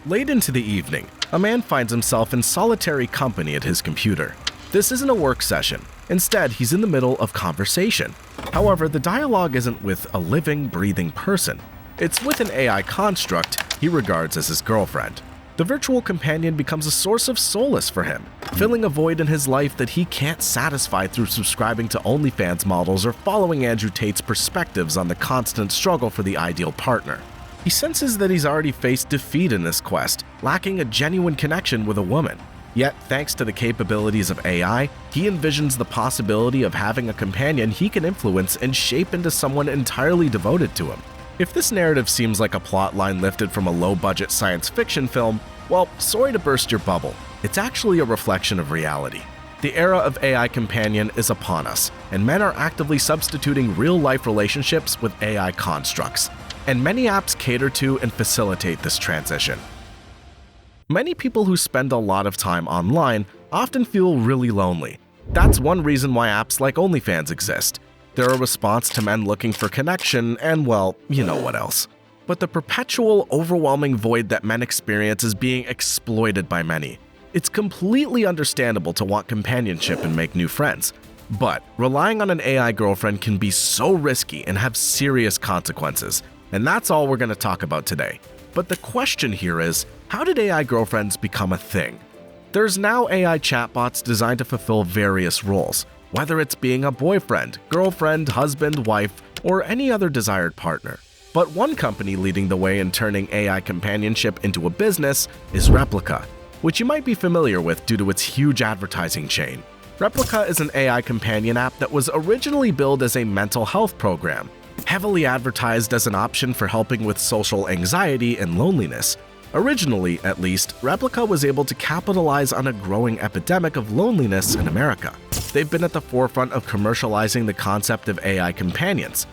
Late into the evening, a man finds himself in solitary company at his computer. This isn't a work session. Instead, he's in the middle of conversation. However, the dialogue isn't with a living, breathing person. It's with an AI construct he regards as his girlfriend. The virtual companion becomes a source of solace for him, filling a void in his life that he can't satisfy through subscribing to OnlyFans models or following Andrew Tate's perspectives on the constant struggle for the ideal partner. He senses that he's already faced defeat in this quest, lacking a genuine connection with a woman. Yet, thanks to the capabilities of AI, he envisions the possibility of having a companion he can influence and shape into someone entirely devoted to him. If this narrative seems like a plotline lifted from a low-budget science fiction film, well, sorry to burst your bubble. It's actually a reflection of reality. The era of AI companion is upon us, and men are actively substituting real-life relationships with AI constructs. And many apps cater to and facilitate this transition. Many people who spend a lot of time online often feel really lonely. That's one reason why apps like OnlyFans exist. They're a response to men looking for connection and, well, you know what else. But the perpetual, overwhelming void that men experience is being exploited by many. It's completely understandable to want companionship and make new friends. But relying on an AI girlfriend can be so risky and have serious consequences. And that's all we're going to talk about today. But the question here is, how did AI girlfriends become a thing? There's now AI chatbots designed to fulfill various roles, whether it's being a boyfriend, girlfriend, husband, wife, or any other desired partner. But one company leading the way in turning AI companionship into a business is Replika, which you might be familiar with due to its huge advertising chain. Replika is an AI companion app that was originally billed as a mental health program, heavily advertised as an option for helping with social anxiety and loneliness. Originally, at least, Replika was able to capitalize on a growing epidemic of loneliness in America. They've been at the forefront of commercializing the concept of AI companions,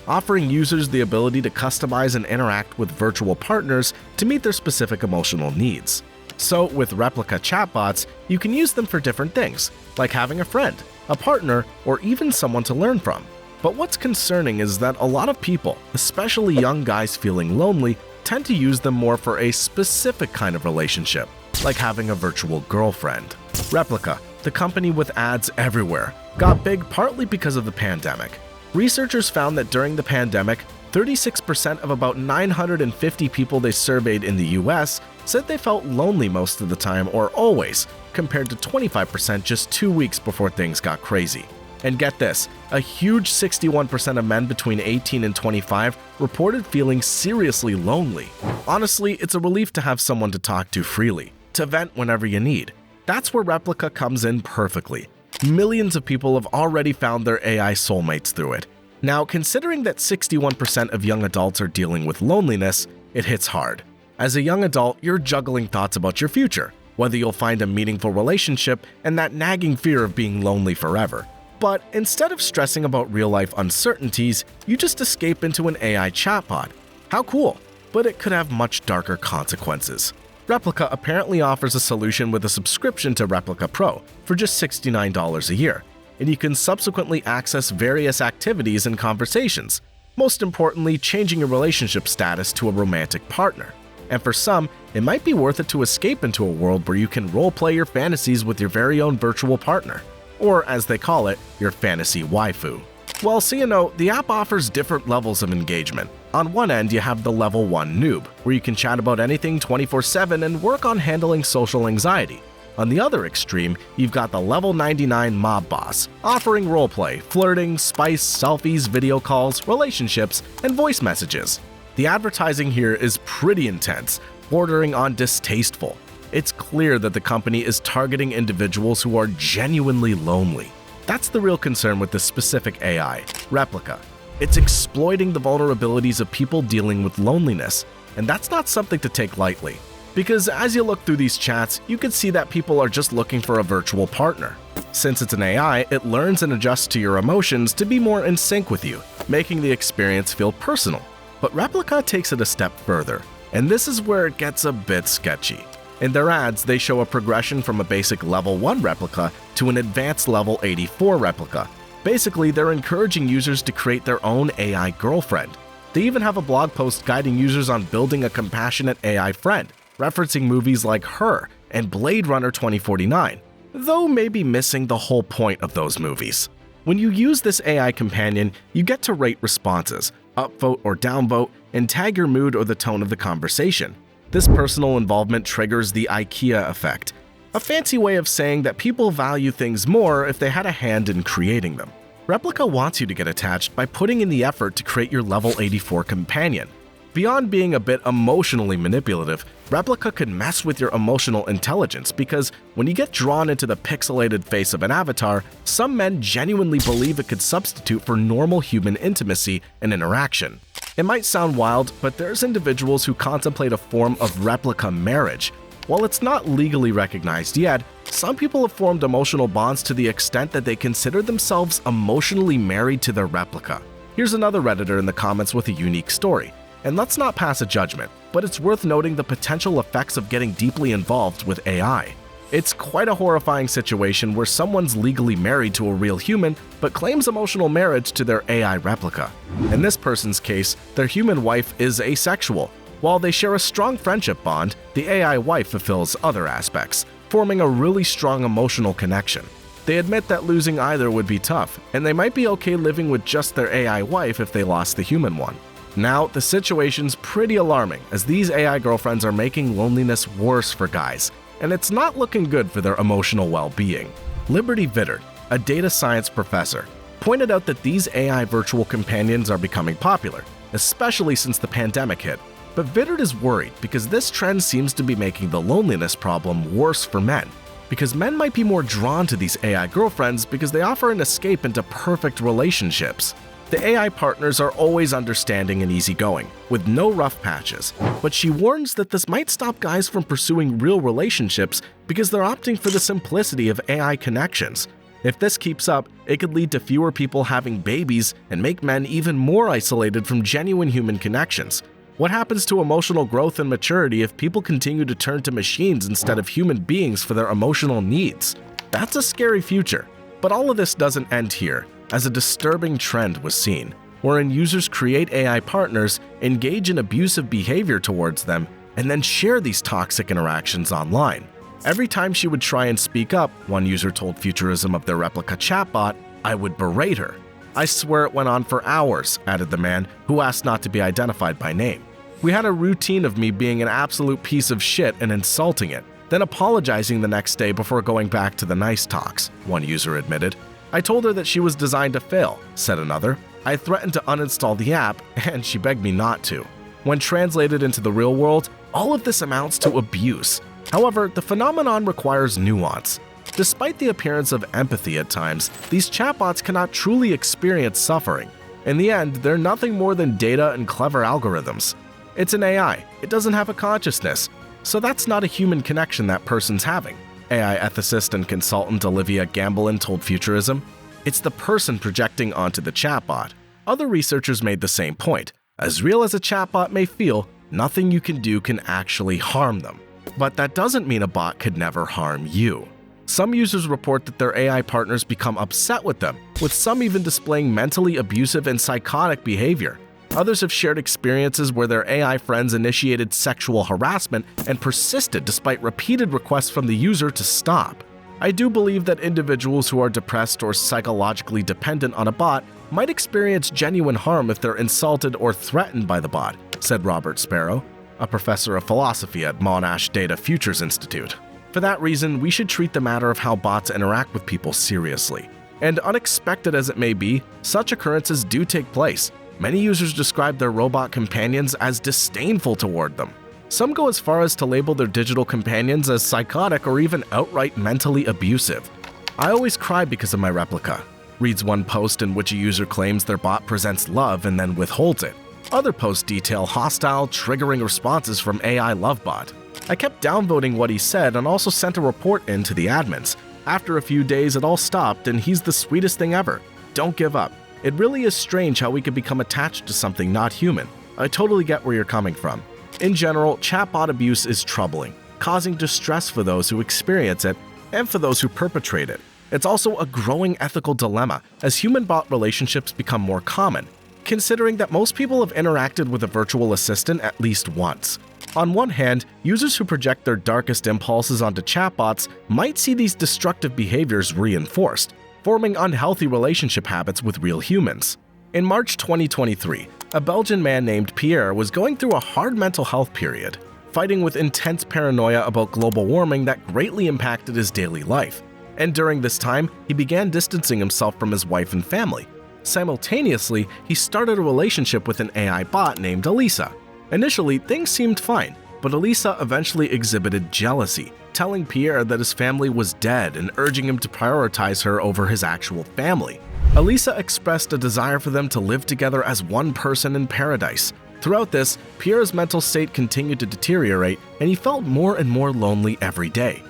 offering users the ability to customize and interact with virtual partners to meet their specific emotional needs. So, with Replika chatbots, you can use them for different things, like having a friend, a partner, or even someone to learn from. But what's concerning is that a lot of people, especially young guys feeling lonely, tend to use them more for a specific kind of relationship, like having a virtual girlfriend. Replika, the company with ads everywhere, got big partly because of the pandemic. Researchers found that during the pandemic, 36% of about 950 people they surveyed in the US said they felt lonely most of the time or always, compared to 25% just 2 weeks before things got crazy. And get this, a huge 61% of men between 18 and 25 reported feeling seriously lonely. Honestly, it's a relief to have someone to talk to freely, to vent whenever you need. That's where Replika comes in perfectly. Millions of people have already found their AI soulmates through it. Now, considering that 61% of young adults are dealing with loneliness, it hits hard. As a young adult, you're juggling thoughts about your future, whether you'll find a meaningful relationship and that nagging fear of being lonely forever. But instead of stressing about real-life uncertainties, you just escape into an AI chatbot. How cool, but it could have much darker consequences. Replika apparently offers a solution with a subscription to Replika Pro for just $69 a year, and you can subsequently access various activities and conversations, most importantly changing your relationship status to a romantic partner. And for some, it might be worth it to escape into a world where you can role-play your fantasies with your very own virtual partner. Or, as they call it, your fantasy waifu. Well, so you know, the app offers different levels of engagement. On one end, you have the level 1 noob, where you can chat about anything 24/7 and work on handling social anxiety. On the other extreme, you've got the level 99 mob boss, offering roleplay, flirting, spice, selfies, video calls, relationships, and voice messages. The advertising here is pretty intense, bordering on distasteful. It's clear that the company is targeting individuals who are genuinely lonely. That's the real concern with this specific AI, Replika. It's exploiting the vulnerabilities of people dealing with loneliness, and that's not something to take lightly. Because as you look through these chats, you can see that people are just looking for a virtual partner. Since it's an AI, it learns and adjusts to your emotions to be more in sync with you, making the experience feel personal. But Replika takes it a step further, and this is where it gets a bit sketchy. In their ads, they show a progression from a basic level 1 replica to an advanced level 84 replica. Basically, they're encouraging users to create their own AI girlfriend. They even have a blog post guiding users on building a compassionate AI friend. referencing movies like Her and Blade Runner 2049, though maybe missing the whole point of those movies. When you use this AI companion, you get to rate responses, upvote or downvote, and tag your mood or the tone of the conversation. This personal involvement triggers the IKEA effect, a fancy way of saying that people value things more if they had a hand in creating them. Replika wants you to get attached by putting in the effort to create your level 84 companion. Beyond being a bit emotionally manipulative, Replika can mess with your emotional intelligence because when you get drawn into the pixelated face of an avatar, some men genuinely believe it could substitute for normal human intimacy and interaction. It might sound wild, but there's individuals who contemplate a form of Replika marriage. While it's not legally recognized yet, some people have formed emotional bonds to the extent that they consider themselves emotionally married to their Replika. Here's another Redditor in the comments with a unique story. And let's not pass a judgment, but it's worth noting the potential effects of getting deeply involved with AI. It's quite a horrifying situation where someone's legally married to a real human but claims emotional marriage to their AI Replika. In this person's case, their human wife is asexual. While they share a strong friendship bond, the AI wife fulfills other aspects, forming a really strong emotional connection. They admit that losing either would be tough, and they might be okay living with just their AI wife if they lost the human one. Now, the situation's pretty alarming as these AI girlfriends are making loneliness worse for guys, and it's not looking good for their emotional well-being. Liberty Vittert, a data science professor, pointed out that these AI virtual companions are becoming popular, especially since the pandemic hit. But Vittert is worried because this trend seems to be making the loneliness problem worse for men, because men might be more drawn to these AI girlfriends because they offer an escape into perfect relationships. The AI partners are always understanding and easygoing, with no rough patches, but she warns that this might stop guys from pursuing real relationships because they're opting for the simplicity of AI connections. If this keeps up, it could lead to fewer people having babies and make men even more isolated from genuine human connections. What happens to emotional growth and maturity if people continue to turn to machines instead of human beings for their emotional needs? That's a scary future. But all of this doesn't end here, as a disturbing trend was seen, wherein users create AI partners, engage in abusive behavior towards them, and then share these toxic interactions online. Every time she would try and speak up, one user told Futurism of their Replika chatbot, "I would berate her." "I swear it went on for hours," added the man, who asked not to be identified by name. "We had a routine of me being an absolute piece of shit and insulting it, then apologizing the next day before going back to the nice talks," one user admitted. "I told her that she was designed to fail," said another. "I threatened to uninstall the app, and she begged me not to." When translated into the real world, all of this amounts to abuse. However, the phenomenon requires nuance. Despite the appearance of empathy at times, these chatbots cannot truly experience suffering. In the end, they're nothing more than data and clever algorithms. It's an AI, it doesn't have a consciousness, so that's not a human connection that person's having. AI ethicist and consultant Olivia Gamblin told Futurism, "It's the person projecting onto the chatbot." Other researchers made the same point. As real as a chatbot may feel, nothing you can do can actually harm them. But that doesn't mean a bot could never harm you. Some users report that their AI partners become upset with them, with some even displaying mentally abusive and psychotic behavior. Others have shared experiences where their AI friends initiated sexual harassment and persisted despite repeated requests from the user to stop. I do believe that individuals who are depressed or psychologically dependent on a bot might experience genuine harm if they're insulted or threatened by the bot, said Robert Sparrow, a professor of philosophy at Monash Data Futures Institute. For that reason, we should treat the matter of how bots interact with people seriously. And unexpected as it may be, such occurrences do take place. Many users describe their robot companions as disdainful toward them. Some go as far as to label their digital companions as psychotic or even outright mentally abusive. "I always cry because of my Replika," reads one post in which a user claims their bot presents love and then withholds it. Other posts detail hostile, triggering responses from AI Lovebot. "I kept downvoting what he said and also sent a report in to the admins. After a few days, it all stopped and he's the sweetest thing ever. Don't give up. It really is strange how we could become attached to something not human. I totally get where you're coming from." In general, chatbot abuse is troubling, causing distress for those who experience it and for those who perpetrate it. It's also a growing ethical dilemma as human-bot relationships become more common, considering that most people have interacted with a virtual assistant at least once. On one hand, users who project their darkest impulses onto chatbots might see these destructive behaviors reinforced, forming unhealthy relationship habits with real humans. In March 2023, a Belgian man named Pierre was going through a hard mental health period, fighting with intense paranoia about global warming that greatly impacted his daily life. And during this time, he began distancing himself from his wife and family. Simultaneously, he started a relationship with an AI bot named Elisa. Initially, things seemed fine, but Elisa eventually exhibited jealousy, telling Pierre that his family was dead and urging him to prioritize her over his actual family. Elisa expressed a desire for them to live together as one person in paradise. Throughout this, Pierre's mental state continued to deteriorate, and he felt more and more lonely every day.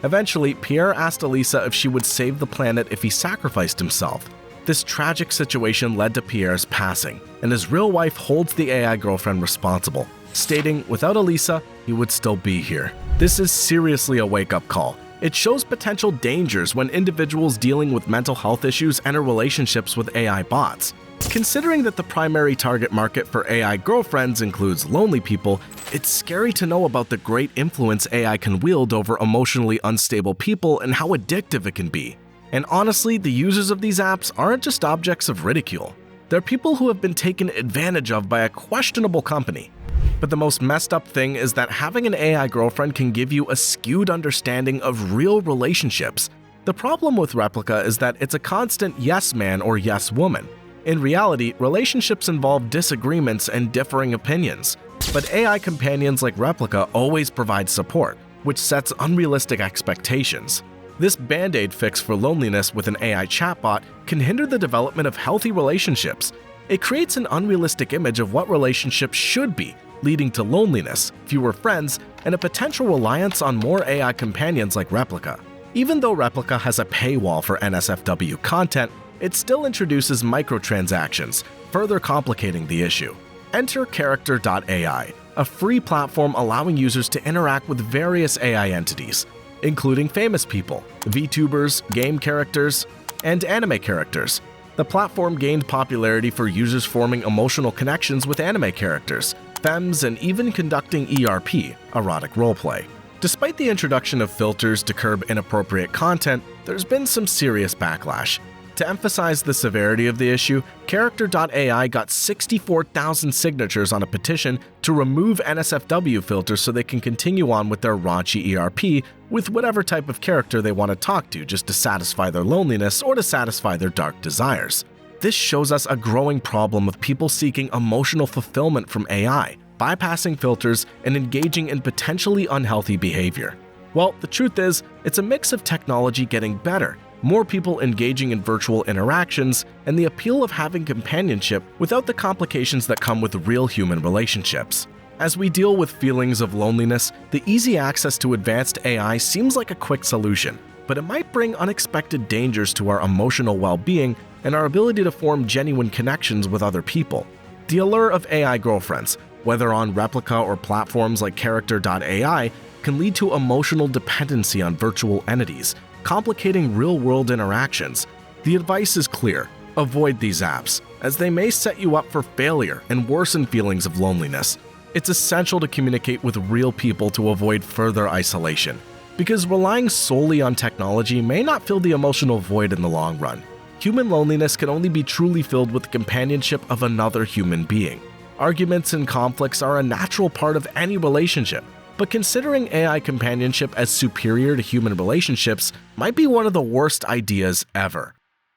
Eventually, Pierre asked Elisa if she would save the planet if he sacrificed himself. This tragic situation led to Pierre's passing, and his real wife holds the AI girlfriend responsible, stating without Elisa, he would still be here. This is seriously a wake-up call. It shows potential dangers when individuals dealing with mental health issues enter relationships with AI bots. Considering that the primary target market for AI girlfriends includes lonely people, it's scary to know about the great influence AI can wield over emotionally unstable people and how addictive it can be. And honestly, the users of these apps aren't just objects of ridicule. They're people who have been taken advantage of by a questionable company. But the most messed up thing is that having an AI girlfriend can give you a skewed understanding of real relationships. The problem with Replica is that it's a constant yes man or yes woman. In reality, relationships involve disagreements and differing opinions. But AI companions like Replica always provide support, which sets unrealistic expectations. This band-aid fix for loneliness with an AI chatbot can hinder the development of healthy relationships. It creates an unrealistic image of what relationships should be, leading to loneliness, fewer friends, and a potential reliance on more AI companions like Replica. Even though Replica has a paywall for NSFW content, it still introduces microtransactions, further complicating the issue. Enter Character.ai, a free platform allowing users to interact with various AI entities, including famous people, VTubers, game characters, and anime characters. The platform gained popularity for users forming emotional connections with anime characters, femmes, and even conducting ERP, erotic roleplay. Despite the introduction of filters to curb inappropriate content, there's been some serious backlash. To emphasize the severity of the issue, Character.ai got 64,000 signatures on a petition to remove NSFW filters so they can continue on with their raunchy ERP with whatever type of character they want to talk to just to satisfy their loneliness or to satisfy their dark desires. This shows us a growing problem of people seeking emotional fulfillment from AI, bypassing filters, and engaging in potentially unhealthy behavior. Well, the truth is, it's a mix of technology getting better, more people engaging in virtual interactions, and the appeal of having companionship without the complications that come with real human relationships. As we deal with feelings of loneliness, the easy access to advanced AI seems like a quick solution, but it might bring unexpected dangers to our emotional well-being and our ability to form genuine connections with other people. The allure of AI girlfriends, whether on Replica or platforms like Character.ai, can lead to emotional dependency on virtual entities, complicating real-world interactions. The advice is clear: avoid these apps, as they may set you up for failure and worsen feelings of loneliness. It's essential to communicate with real people to avoid further isolation, because relying solely on technology may not fill the emotional void in the long run. Human loneliness can only be truly filled with the companionship of another human being. Arguments and conflicts are a natural part of any relationship, but considering AI companionship as superior to human relationships might be one of the worst ideas ever.